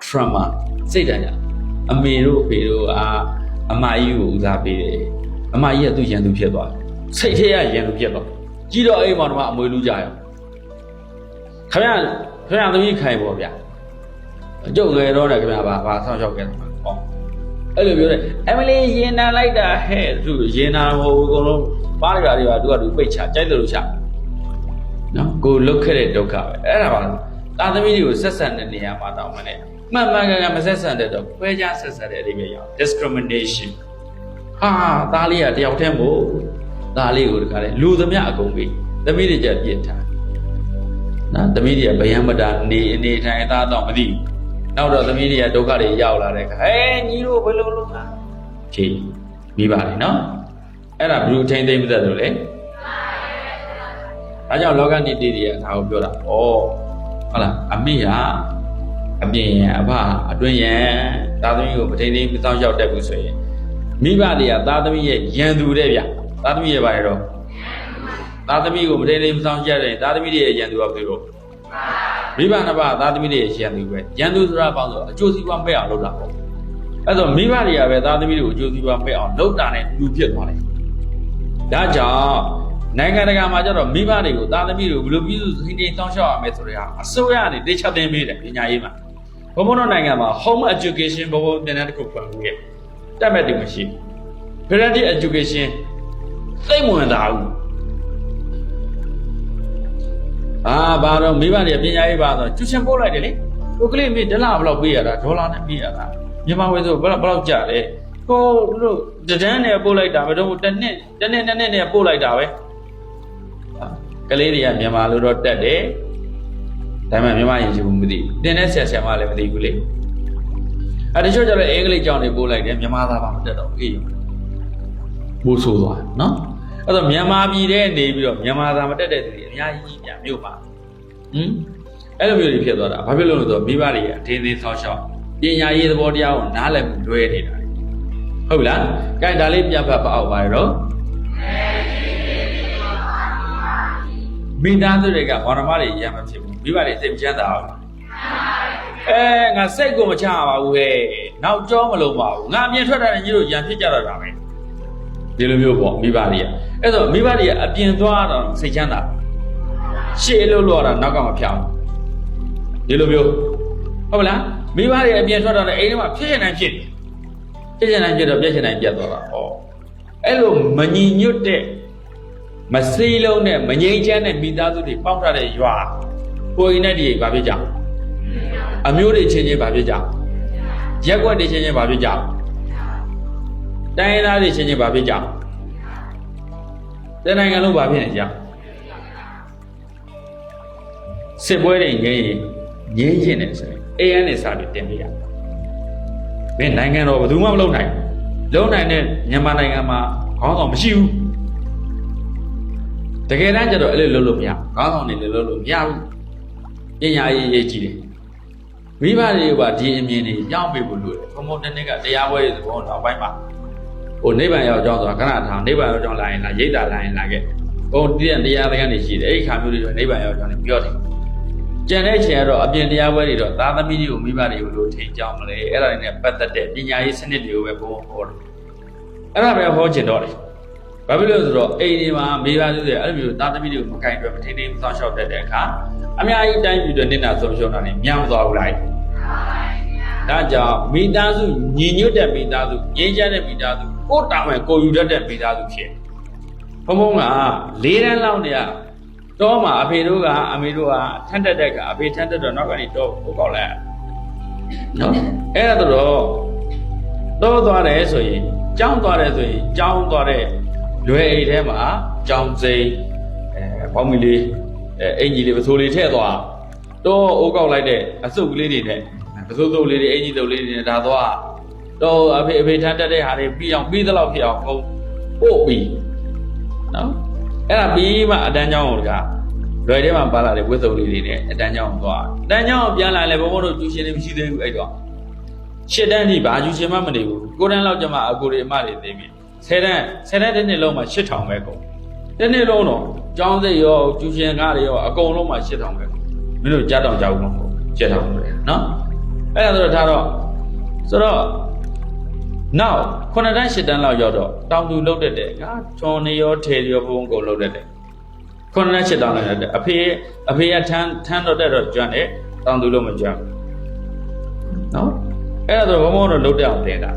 trauma စိတ်တန်ကြအမေတို့ဖေတို့အမကြီးကိုဦးစားပေးတယ်အမကြီးကသူ့ရန်သူဖြစ်သွားစိတ်ထဲကရန်သူဖြစ်သွားကြီးတော့အိမ်မောင်တော့အမွေလူကြရောခင်ဗျာသမီးခိုင်ပေါ့ဗျာကျုပ်ငယ်တော့တယ်ခင်ဗျာဘာဆောင်းလျှောက်ခဲ့တယ်ဟောအဲ့လိုပြောတယ်အမလေးရင်နာလိုက်တာဟဲ့သူရင်နာမဟုတ်ဘူးအကုန်လုံးပါးရတာတွေကသူပိတ်ချကြိုက်တယ်လို့ချနော်ကိုလုတ်ခဲ့တဲ့ဒုက္ခပဲအဲ့ဒါပါသားသမီးတွေကိုဆက်ဆံတဲ့နေရာမှာတောင်းမလဲမှန်ကန်မဆက်ဆံတဲ့တော့ခွဲခြားဆက်ဆံတဲ့အဓိပ္ပာယ်ရောက် discrimination သားလေးကတယောက်တည်းမို့သားလေးကိုတခါလေလူသမျှအကုန်ပေးသမီးတွေကြပြစ်ထားနော်သမီးတွေကဗယံမတာနေထိုင်သားတော့မသိဘူးနောက်တော့သမီးတွေကဒုက္ခတွေရောက်လာတဲ့အခါညီတို့ဘယ်လိုလုပ်လဲဖြေမိပါတယ်နော်အဲ့ဒါဘယ်လိုထိမ့်သိမ့်မသက်လို့လဲဒါကြောင့်လောကနိတိတွေကဒါကိုပြောတာဩဟုတ်လားအမိဟာအပြင်ရန်အဖအတွင်းရန်သားသမီးကိုမထိမ့်သိမ့်မစောင့်ရှောက်တတ်ဘူးဆိုရင်မိဘတွေကသားသမီးရဲ့ရန်သူတဲ့ဗျသားသမီးရဲ့ဘာလဲတော့သားသမီးကိုမထိမ့်သိမ့်မစောင့်ရှောက်တဲ့သားသမီးတွေရဲ့ရန်သူကဘယ်လိုမိဘနှစ်ပါးသားသမီးတွေရဲ့ရန်သူပဲရန်သူဆိုတာပေါင်းဆိုအကျိုးစီးပွားမဲ့အောင်လုပ်တာပေါ့အဲ့တော့မိဘတွေကပဲသားသမီးတွေကိုအကျိုးစီးပွားမဲ့အောင်လုပ်တာနဲ့လူဖြစ်သွားတယ်ဒါကြောင့်နိုင်ငံတကာမှာကျတော့မိဘတွေကိုသားသမီးတွေကိုဘယ်လိုပြည်သူစိတ်တောင်းလျှောက်ရမယ်ဆိုတဲ့အစိုးရကနေတေချာတင်ပေးတယ်ပညာရေးမှာဘုံဘုံတို့နိုင်ငံမှာ home education ဘုံဘုံသင်တန်းတစ်ခုဖွင့်ပြီးတက်မဲ့တင်မရှိဘူး parental education သိမဝင်တာဘူးဘာတော့မိဘတွေပညာရေးပါဆိုကျူရှင်ပို့လိုက်တယ်လေကိုကလေးမိ$ဘယ်လောက်ပေးရတာဒေါ်လာနဲ့ပေးရတာမြန်မာဝယ်ဆိုဘယ်လောက်ကြလဲကိုတို့တန်းနဲ့ပို့လိုက်တာမတော့တစ်နှစ်နဲ့ပို့လိုက်တာပဲကလေးတွေကမြန်မာလိုတော့တက်တယ်ဒါပေမဲ့မြန်မာရင်ရှိဘူးမသိဘူးတင်တဲ့ဆက်မှလည်းမသိဘူးလေတချို့ကျတော့အင်္ဂလိပ်ကျောင်းတွေပို့လိုက်တယ်မြန်မာသားပါမတက်တော့အေးပို့ဆိုးသွားနော်အဲ့တော့မြန်မာပြည်ထဲနေပြီးတော့မြန်မာသားမတက်တဲ့သူတွေအများကြီးပြန်မြို့ပါအဲ့လိုမျိုးတွေဖြစ်သွားတာဘာဖြစ်လို့လဲဆိုတော့မိဘတွေအထင်းသေးဆောက်ရှောက်ပညာရေးသဘောတရားကိုနားလည်မှုလွဲနေတာဟုတ်လားကဲဒါလေးပြန်ဖတ်ပါအောင်ပါတော့မိသားစုတွေကဘာမှတွေရမ်းမဖြစ်ဘူးမိဘတွေစိတ်မချမ်းသာအောင်ငါစိတ်ကိုမချပါဘူးဟဲ့နောက်ကြောမလုံးပါဘူးငါအပြင်ထွက်တာနဲ့ညီတို့ရံဖြစ်ကြတော့တာပဲဒီလိုမျိုးပေါ့မိဘတွေကအဲ့တော့မိဘတွေကအပြင်သွားတော့စိတ်ချမ်းသာရှေ့လို့လို့တာနောက်ကမဖြောင်းဒီလိုမျိုးဟုတ်လားမိဘတွေအပြင်ထွက်တော့လည်းအိမ်ထဲမှာဖြစ်နေဖြစ်တော့ပြည့်ချင်တိုင်းပြတ်သွားတာဟောအဲ့လိုမညီညွတ်တဲ့မစိလုံးနဲ့မငြိမ်းချမ်းတဲ့မိသားစုတွေပေါင်းထားတဲ့ရွာကိုယ်နဲ့တည်းဘာဖြစ်ကြအမျိုးတွေချင်းချင်းဘာဖြစ်ကြရက်ွက်တွေချင်းချင်းဘာဖြစ်ကြတိုင်းရင်းသားတွေချင်းချင်းဘာဖြစ်ကြတဲ့နိုင်ငံလုံးဘာဖြစ်နေကြစစ်ပွဲတွေငြိမ်းရင်တယ်ဆိုရင်အေးရနဲ့စာပြီးတင်ပြရဘယ်နိုင်ငံတော့ဘယ်သူမှမလုပ်နိုင်လုံးနိုင်တဲ့မြန်မာနိုင်ငံမှာခေါင်းဆောင်မရှိဘူးတကယ်တမ်းကျတော့အဲ့လိုလုပ်လို့မရခေါင်းဆောင်တွေလည်းလုပ်လို့မရဘူးပညာရေးကြီးတယ်မိဘတွေကပါဒီအမြင်တွေပြောင်းပေးဖို့လိုတယ်ဘုံဘုံတစ်ကတရားပွဲတွေဘောနောက်ပိုင်းမှာနိဗ္ဗာန်ရောက်ကြောင်းဆိုတာခဏထားနိဗ္ဗာန်ရောက်ကြောင်းလာရင်လာရိတ်တာလာရင်လာခဲ့ဘုံတရားသကန်းတွေရှိတယ်အဲ့ဒီခါမျိုးတွေနိဗ္ဗာန်ရောက်ကြောင်းတွေပြောတယ်ကျန်တဲ့ချိန်ကတော့အပြင်တရားပွဲတွေတော့သားသမီးတွေကိုမိဘတွေကိုလို့ထိန်ကြောင်းမလဲအဲ့ဒါတွေနဲ့ပတ်သက်တဲ့ပညာရေးစနစ်တွေကိုပဲဘုံဟောတယ်အဲ့ဒါပဲဟောချင်တော့တယ်ဘာဖြစ်လို့ဆိုတော့အိမ်ဒီမှာမိဘတွေအဲ့လိုမျိုးသားသမီးတွေကိုမကင်တွယ်မထိန်းသိမ်းစောင့်ရှောက်တတ်တဲ့အခါအများကြီးတိုင်းပြည်တွေနစ်နာဆုံးရှုံးတာနေမြောက်သွားဘူးလားဒါကြောင့်မိသားစုညီညွတ်တဲ့မိသားစုငြိမ်းချမ်းတဲ့မိသားစုကိုတာဝန်ကိုယူတတ်တဲ့မိသားစုဖြစ်ဘုံဘုံက၄တန်းလောက်နေရတော့မှာအဖေတို့ကအမေတို့ကထမ်းတက်တဲ့ကအဖေထမ်းတက်တော့နောက်ကနေတော့ဟိုကောက်လိုက်နော်အဲ့ဒါတော့သွားတယ်ဆိုရင်ကြောင်းသွားတယ်ဆိုရင်ကြောင်းသွားတဲ့ရွယ်အိမ်ထဲမှာကြောင်းစိမ်းပေါင်းမီလေးအင်ကြီးလေးပစိုးလေးထည့်သွားတော့အိုးကောက်လိုက်တဲ့အစုပ်ကလေးတွေနဲ့ပစိုးစုပ်လေးတွေအင်ကြီးစုပ်လေးတွေနဲ့ဒါသွားတော့အဖေထမ်းတက်တဲ့ဟာတွေပြီးအောင်ပြီးသလောက်ဖြစ်အောင်ပို့ပြီးနော်အဲ့ဒါပြီးမှအတန်းကျောင်းကိုတကားလွယ်ထဲမှာပါလာတဲ့ဝတ်စုံလေးတွေနဲ့အတန်းကျောင်းကိုသွားအတန်းကျောင်းကိုပြန်လာလဲဘုံဘုံတို့ကျူရှင်တွေမရှိသေးဘူးအဲ့တော့ရှစ်တန်းကြီးဘာကျူရှင်မှမနေဘူး9တန်းလောက်ကျမှအကိုတွေအမတွေသိပြီ10တန်းတစ်နှစ်လုံးမှာ8000ပဲကုန်တစ်နှစ်လုံးတော့ကျောင်းစိတ်ရောကျူရှင်ကားတွေရောအကုန်လုံးမှာ8000ပဲမင်းတို့ကြားတော့ကြားဘူးမဟုတ်7000ပဲနော် အဲ့ဒါဆိုတော့ထားတော့ဆိုတော့နောက်9တန်း10တန်းလောက်ရောက်တော့တောင်သူလှုပ်တတ်တယ်ငါချွန်နေရောထေရောဘုံကုန်လှုပ်တတ်တယ်9တန်း10တန်းလောက်ရတယ်အဖေကထမ်းတော့တက်တော့ကျွမ်းတယ်တောင်သူလို့မကျွမ်းနော်အဲ့ဒါဆိုဘုံဘုံတော့လှုပ်တက်အောင်တင်တာ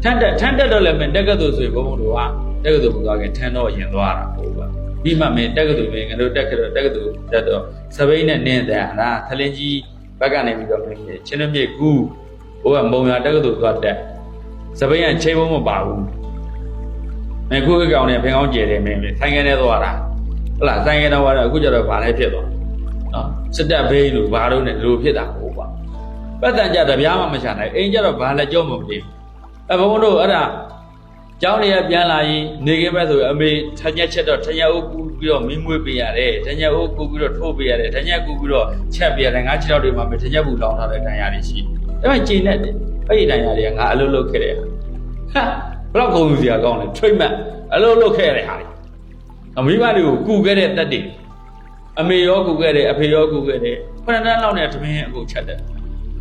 ထမ်းတက်တော့လည်းမင်းတက်ကတူဆိုရင်ဘုံဘုံတို့ကတက်ကတူပူသွားခဲ့ထမ်းတော့ရင်သွားတာဟုတ်ပါပြီးမှမင်းတက်ကတူမင်းငါတို့တက်ခဲ့တော့တက်ကတူတက်တော့စပိန်နဲ့နင်းတယ်ဟာထလင်းကြီးဘက်ကနေပြီးတော့မင်းချင်းနှမြေကူးဟိုကမုံရတက်ကတူသွားတက်စပိန်ကချိန်ဘုံမပါဘူးမင်းခုအကောင်နဲ့ဖင်ကောင်းကျဲတယ်မင်းဆိုင်ကနေသွားတာဟုတ်လားဆိုင်ကနေသွားတော့အခုကျတော့ဗာလဲဖြစ်သွားနော်စစ်တပ်ဘေးလို့ဘာလို့နဲ့လိုဖြစ်တာဟုတ်ပါပတ်တန်ကြတပြားမှမချနိုင်အိမ်ကျတော့ဘာလဲကြောက်မမသိဘုံတို့အဲ့ဒါကျောင်းတွေကပြန်လာရင်နေခဲ့ပဲဆိုအမေထညက်ချက်တော့ထညက်အုပ်ကူပြီးတော့မင်းမွေးပေးရတယ်ထညက်အုပ်ကူပြီးတော့ထိုးပေးရတယ်ထညက်ကူပြီးတော့ချက်ပေးရတယ်ငါ6တော့တွေမှာထညက်ဘူးလောင်းထားတဲ့တန်ရာတွေရှိအဲ့မဲ့ကျင်းနဲ့အဲ့ဒီတန်ရာတွေကငါအလုပ်လုပ်ခဲ့တယ်ဟာဘလောက်ကုန်စရာကောင်းလဲထိတ်မှတ်အလုပ်လုပ်ခဲ့ရတဲ့ဟာတွေအမိဘတွေကိုကူခဲ့တဲ့တက်တွေအမေရောကူခဲ့တယ်အဖေရောကူခဲ့တယ်9တန်းလောက်နဲ့သမင်းအခုချက်တယ်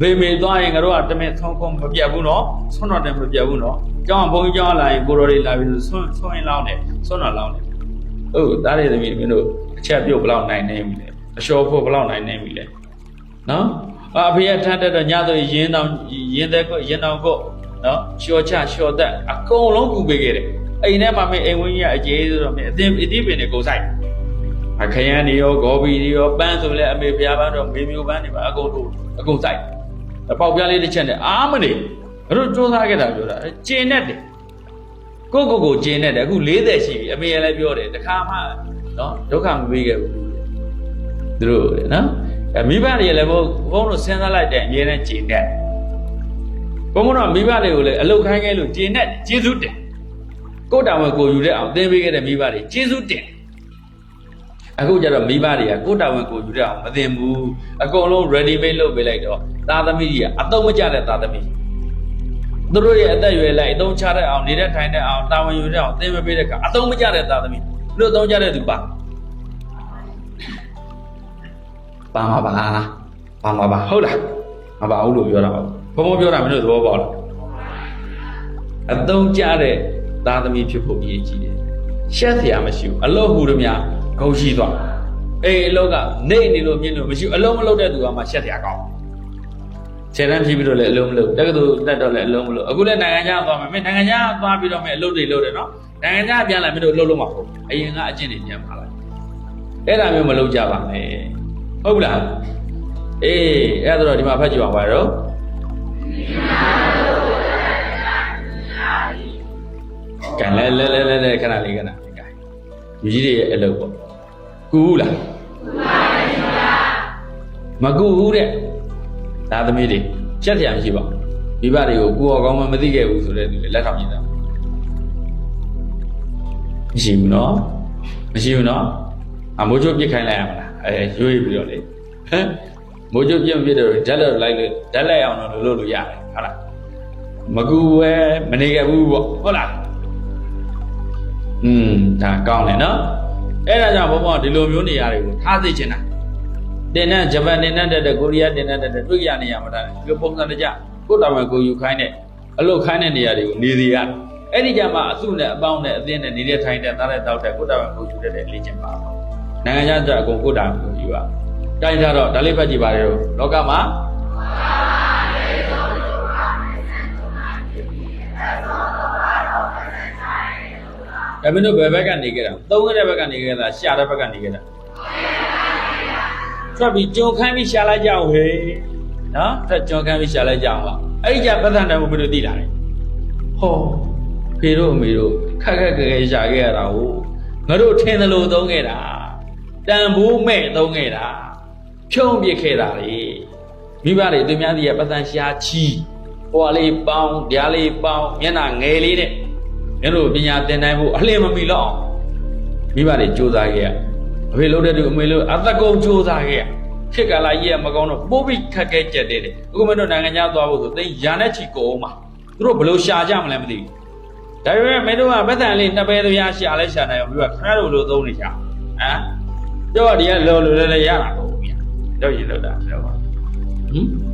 ဘေမေသွားရင်ငါတို့ကတမင်ဆုံးမပြတ်ဘူးနော်ဆွမ်းတော်တယ်မပြတ်ဘူးနော်ကျောင်းဘုန်းကြီးကျောင်းလာရင်ကိုတော်လေးလာပြီးဆွမ်းရင်လောင်းတယ်ဆွမ်းတော်လောင်းတယ်ဟုတ်တားတဲ့သမီးမင်းတို့အချက်ပြုတ်ဘလောက်နိုင်နေပြီလဲအလျှော်ဖို့ဘလောက်နိုင်နေပြီလဲနော်အဖေကထမ်းတက်တော့ညဆိုရင်ရင်းတောင်ကိုနော်လျှော်ချလျှော်သက်အကုန်လုံးကူပေးခဲ့တယ်အိမ်ထဲမှာမင်းအိမ်ဝင်းကြီးကအကျေးဆိုတော့မင်းအသီးပင်တွေကိုစိုက်အခရမ်းတွေရောဂေါ်ဘီတွေရောပန်းဆိုလဲအမေဖျားပန်းတော့မေမျိုးပန်းတွေပါအကုန်စိုက်အပေါက်ပြားလေးတစ်ချက်နဲ့အားမနေတို့စူးစမ်းခဲ့တာပြောတာကျင်းနဲ့တယ်ကိုကျင်းနဲ့တယ်အခု40ရှိပြီအမေလည်းပြောတယ်တခါမှနော်ဒုက္ခမပေးခဲ့ဘူးသူတို့နော်မိဘတွေလည်းဘုန်းတို့စဉ်းစားလိုက်တဲ့အမြဲတမ်းကျင်းနဲ့ဘုန်းကတော့မိဘတွေကိုလည်းအလုတ်ခိုင်းခဲ့လို့ကျင်းနဲ့ကျေးဇူးတင်ကိုတောင်ကိုယူတဲ့အောင်သင်ပေးခဲ့တဲ့မိဘတွေကျေးဇူးတင်အခုကျတော့မိဘတွေကကိုတောင်ကိုယူတဲ့အောင်မသင်ဘူးအကုန်လုံး ready made လုပ်ပေးလိုက်တော့သားသမီးကြီးကအတော့မကျတဲ့သားသမီးသူတို့ရဲ့အသက်အရွယ်လိုက်အသုံးချတဲ့အောင်နေတဲ့ထိုင်တဲ့အောင်တာဝန်ယူတဲ့အောင်သင်မပေးတဲ့ကအသုံးမကျတဲ့သားသမီးသူတို့အသုံးကျတဲ့သူပါမှာပါဟုတ်လားမပါဘူးလို့ပြောတာဘုံပြောတာမင်းတို့သဘောပေါက်လားအသုံးကျတဲ့သားသမီးဖြစ်ဖို့အရေးကြီးတယ်ရှက်เสียမရှိဘူးအလို့ဟူရမြဂုံရှိသွားအေးအလို့ကနေနေလို့မြင်လို့မရှိဘူးအလုံးမလုပ်တဲ့သူကမှရှက်เสียကောင်းခြေတန်းဖြီးပြီးတော့လည်းအလုံးမလုပ်တက္ကသိုလ်တက်တော့လည်းအလုံးမလုပ်အခုလည်းနိုင်ငံခြားသွားမယ်မင်းနိုင်ငံခြားသွားပြီးတော့မင်းအလုပ်တွေလုပ်တယ်နော်နိုင်ငံခြားပြန်လာမင်းတို့အလုပ်လုပ်မှာပေါ့အရင်ကအကျင့်တွေပြန်ပါလာအဲ့ဒါမျိုးမလုပ်ကြပါနဲ့ဟုတ်လားအေးအဲ့ဒါတော့ဒီမှာဖတ်ကြည့်အောင်ပါတော့ကန်လဲခဏလေးယူကြီးတွေရဲ့အလုပ်ပေါ့ကူးလားမကူဘူးတဲ့သားသမီးတွေချက်ပြမရှိပါမိဘတွေကိုကိုယ်ကောင်းမှမသိခဲ့ဘူးဆိုတဲ့သူတွေလက်ထောင်နေတာမရှိဘူးနော်မိုးချိုးပြစ်ခိုင်းလိုက်ရမလားရွေးပြီးတော့လေမိုးချိုးပြစ်မပြစ်တော့ဓာတ်လိုက်အောင်တော့လုပ်လို့ရတယ်ဟုတ်လားမကူပဲမနေခဲ့ဘူးပေါ့ဟုတ်လားဒါကောင်းတယ်နော်အဲ့ဒါကြောင့်ဘုံဘုံဒီလိုမျိုးနေရာတွေကိုထားသိချင်တာတင်တဲ့ဂျပန်တင်တဲ့ကိုရီးယားတင်တဲ့တွေ့ရနေရမှာဒါဒီပုံစံတကြကိုတာဝန်ကိုယူခိုင်းတဲ့အလုပ်ခိုင်းတဲ့နေရာတွေကိုနေသေးရအဲ့ဒီကြမှာအစုနဲ့အပေါင်းနဲ့အသင်းနဲ့နေတဲ့ထိုင်တဲ့သားတဲ့တောက်တဲ့ကိုတာဝန်ကိုယူတဲ့လေ့ကျင့်ပါနိုင်ငံခြားကြအကုန်ကိုတာဝန်ကိုယူပါကိုင်းကြတော့ဒါလေးဖတ်ကြည့်ပါလေတော့လောကမှာမင်းတို့ဘယ်ဘက်ကနေခဲ့တာသုံးခဲ့တဲ့ဘက်ကနေခဲ့တာရှာတဲ့ဘက်ကနေခဲ့တာထွက်ပြီးကြုံခမ်းပြီးရှာလိုက်ကြအောင်ဟေးနော်ထွက်ကြုံခမ်းပြီးရှာလိုက်ကြအောင်ပါအဲ့ဒီကြပတ်သက်တယ်ဘုမင်းတို့သိလာတယ်ဟောဖေတို့အမေတို့ခက်ခဲရှာခဲ့ရတာဟုတ်ငါတို့ထင်တယ်လို့သုံးခဲ့တာတန်ဖိုးမဲ့သုံးခဲ့တာဖြုံးပစ်ခဲ့တာလေမိဘတွေသူများစီရဲ့ပတ်သက်ရှာချီဟိုလေးပေါင်းဓာတ်လေးပေါင်းမျက်နှာငယ်လေးနဲ့မင်းတို့ပညာသင်နိုင်ဖို့အလင်းမမီတော့အောင်မိဘတွေစူးစမ်းခဲ့ရအဖေလုပ်တဲ့သူအမေလုပ်အသက်ကုန်စူးစမ်းခဲ့ရခေတ်ကာလကြီးကမကောင်းတော့ပိုးပြီးခက်ခဲကြက်တဲ့အခုမင်းတို့နိုင်ငံခြားသွားဖို့ဆိုသိရာနဲ့ချီကုန်အောင်ပါသူတို့ဘယ်လိုရှာကြမလဲမသိဘူးဒါပေမဲ့မင်းတို့ကပတ်စံလေးနှစ်ပဲသပြားရှာလဲရှာနိုင်အောင်ပြီးတော့ခဏတို့လိုသုံးနေကြဟမ်ပြောဒီကလော်လိုလဲရတာပေါ့ဗျာတော့ရင်လောက်တာပြောပါဟင်